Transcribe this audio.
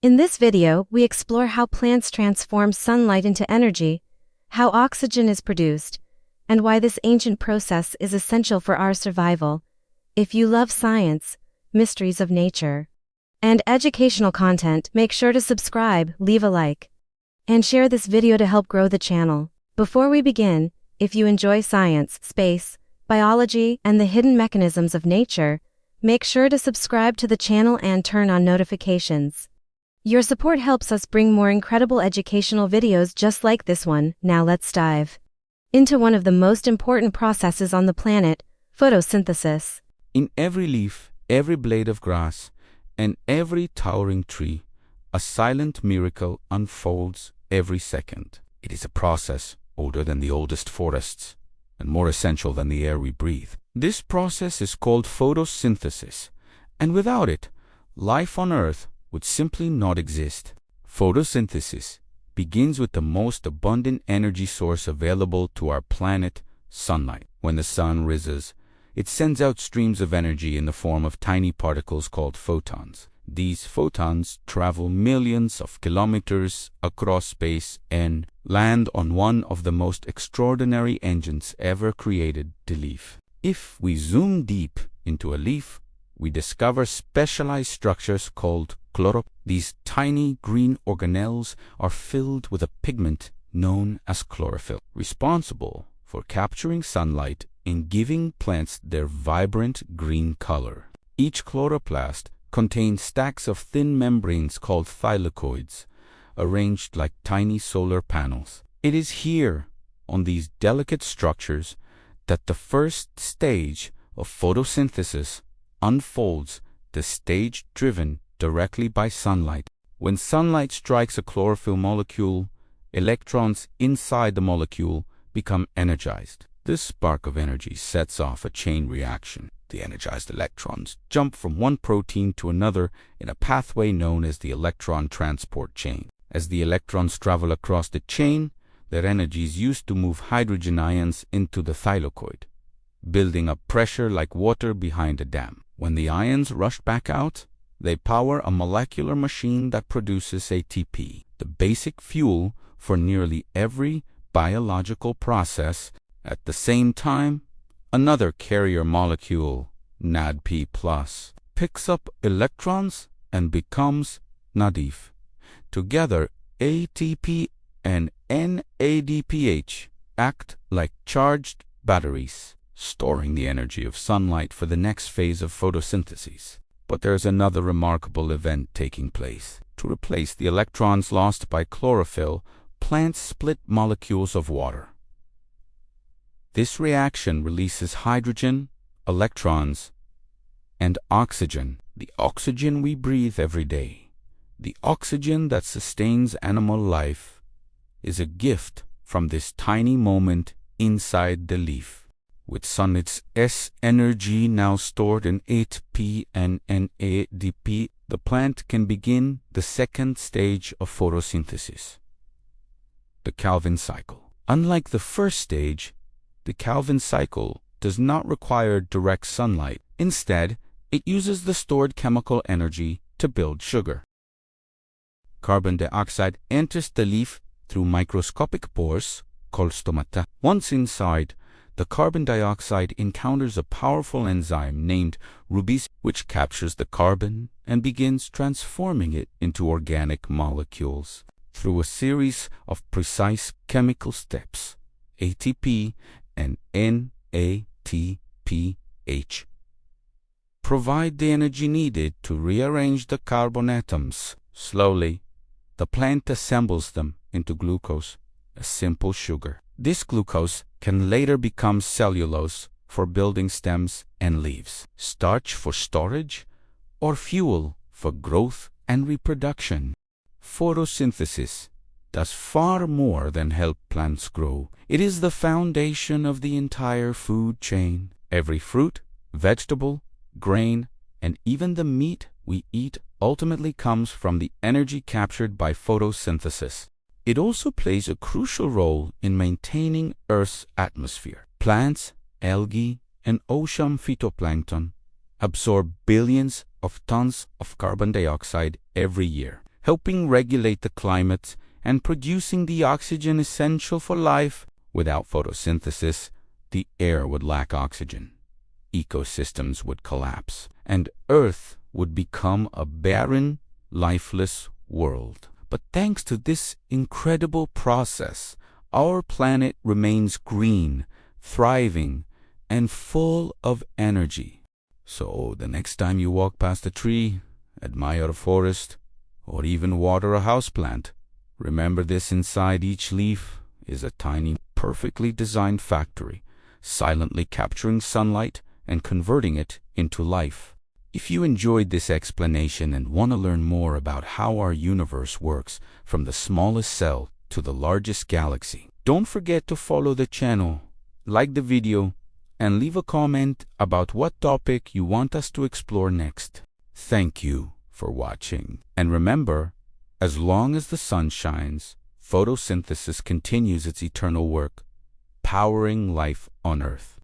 In this video, we explore how plants transform sunlight into energy, how oxygen is produced, and why this ancient process is essential for our survival. If you love science, mysteries of nature, and educational content, make sure to subscribe, leave a like, and share this video to help grow the channel. Before we begin, if you enjoy science, space, biology, and the hidden mechanisms of nature, make sure to subscribe to the channel and turn on notifications. Your support helps us bring more incredible educational videos just like this one. Now let's dive into one of the most important processes on the planet, photosynthesis. In every leaf, every blade of grass, and every towering tree, a silent miracle unfolds every second. It is a process older than the oldest forests and more essential than the air we breathe. This process is called photosynthesis, and without it, life on Earth would simply not exist. Photosynthesis begins with the most abundant energy source available to our planet, sunlight. When the sun rises, it sends out streams of energy in the form of tiny particles called photons. These photons travel millions of kilometers across space and land on one of the most extraordinary engines ever created, the leaf. If we zoom deep into a leaf, we discover specialized structures called chlorophyll. These tiny green organelles are filled with a pigment known as chlorophyll, responsible for capturing sunlight and giving plants their vibrant green color. Each chloroplast contains stacks of thin membranes called thylakoids, arranged like tiny solar panels. It is here, on these delicate structures, that the first stage of photosynthesis unfolds, the stage driven directly by sunlight. When sunlight strikes a chlorophyll molecule, electrons inside the molecule become energized. This spark of energy sets off a chain reaction. The energized electrons jump from one protein to another in a pathway known as the electron transport chain. As the electrons travel across the chain, their energy is used to move hydrogen ions into the thylakoid, building up pressure like water behind a dam. When the ions rush back out, they power a molecular machine that produces ATP, the basic fuel for nearly every biological process. At the same time, another carrier molecule, NADP+, picks up electrons and becomes NADF. Together, ATP and NADPH act like charged batteries, storing the energy of sunlight for the next phase of photosynthesis. But there's another remarkable event taking place. To replace the electrons lost by chlorophyll, plants split molecules of water. This reaction releases hydrogen, electrons, and oxygen, the oxygen we breathe every day. The oxygen that sustains animal life is a gift from this tiny moment inside the leaf. With sunlight's energy now stored in ATP and NADP, the plant can begin the second stage of photosynthesis, the Calvin cycle. Unlike the first stage, the Calvin cycle does not require direct sunlight. Instead, it uses the stored chemical energy to build sugar. Carbon dioxide enters the leaf through microscopic pores called stomata. Once inside, the carbon dioxide encounters a powerful enzyme named rubase, which captures the carbon and begins transforming it into organic molecules. Through a series of precise chemical steps, ATP and NADPH provide the energy needed to rearrange the carbon atoms. Slowly, the plant assembles them into glucose, a simple sugar. This glucose can later become cellulose for building stems and leaves, starch for storage, or fuel for growth and reproduction. Photosynthesis does far more than help plants grow. It is the foundation of the entire food chain. Every fruit, vegetable, grain, and even the meat we eat ultimately comes from the energy captured by photosynthesis. It also plays a crucial role in maintaining Earth's atmosphere. Plants, algae, and ocean phytoplankton absorb billions of tons of carbon dioxide every year. helping regulate the climate and producing the oxygen essential for life. Without photosynthesis, the air would lack oxygen, ecosystems would collapse, and Earth would become a barren, lifeless world. But thanks to this incredible process, our planet remains green, thriving, and full of energy. So the next time you walk past a tree, admire a forest, or even water a houseplant, remember this: inside each leaf is a tiny, perfectly designed factory, silently capturing sunlight and converting it into life. If you enjoyed this explanation and want to learn more about how our universe works from the smallest cell to the largest galaxy, don't forget to follow the channel, like the video, and leave a comment about what topic you want us to explore next. Thank you for watching. And remember, as long as the sun shines, photosynthesis continues its eternal work, powering life on Earth.